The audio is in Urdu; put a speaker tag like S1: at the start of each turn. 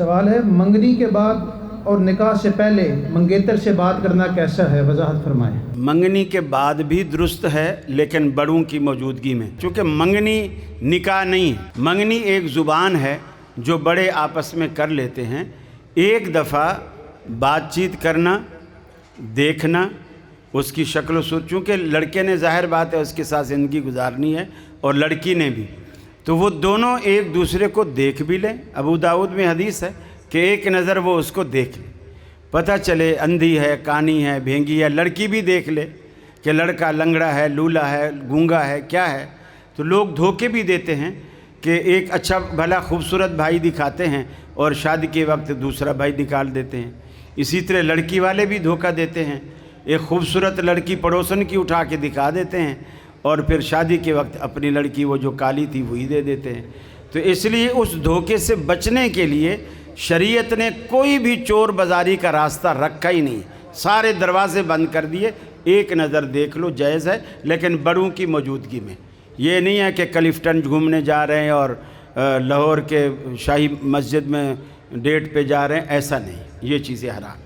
S1: سوال ہے منگنی کے بعد اور نکاح سے پہلے منگیتر سے بات کرنا کیسا ہے، وضاحت فرمائیں۔
S2: منگنی کے بعد بھی درست ہے لیکن بڑوں کی موجودگی میں، چونکہ منگنی نکاح نہیں ہے، منگنی ایک زبان ہے جو بڑے آپس میں کر لیتے ہیں۔ ایک دفعہ بات چیت کرنا، دیکھنا اس کی شکل و صورت، چونکہ لڑکے نے ظاہر بات ہے اس کے ساتھ زندگی گزارنی ہے اور لڑکی نے بھی، تو وہ دونوں ایک دوسرے کو دیکھ بھی لیں۔ ابو داؤد میں حدیث ہے کہ ایک نظر وہ اس کو دیکھ لے، پتہ چلے اندھی ہے، کانی ہے، بھینگی ہے، لڑکی بھی دیکھ لے کہ لڑکا لنگڑا ہے، لولا ہے، گونگا ہے، کیا ہے۔ تو لوگ دھوکے بھی دیتے ہیں کہ ایک اچھا بھلا خوبصورت بھائی دکھاتے ہیں اور شادی کے وقت دوسرا بھائی نکال دیتے ہیں۔ اسی طرح لڑکی والے بھی دھوکہ دیتے ہیں، ایک خوبصورت لڑکی پڑوسن کی اٹھا کے دکھا دیتے ہیں اور پھر شادی کے وقت اپنی لڑکی وہ جو کالی تھی وہی دے دیتے ہیں۔ تو اس لیے اس دھوکے سے بچنے کے لیے شریعت نے کوئی بھی چور بازاری کا راستہ رکھا ہی نہیں، سارے دروازے بند کر دیے۔ ایک نظر دیکھ لو جائز ہے لیکن بڑوں کی موجودگی میں۔ یہ نہیں ہے کہ کلفٹن گھومنے جا رہے ہیں اور لاہور کے شاہی مسجد میں ڈیٹ پہ جا رہے ہیں، ایسا نہیں، یہ چیزیں حرام۔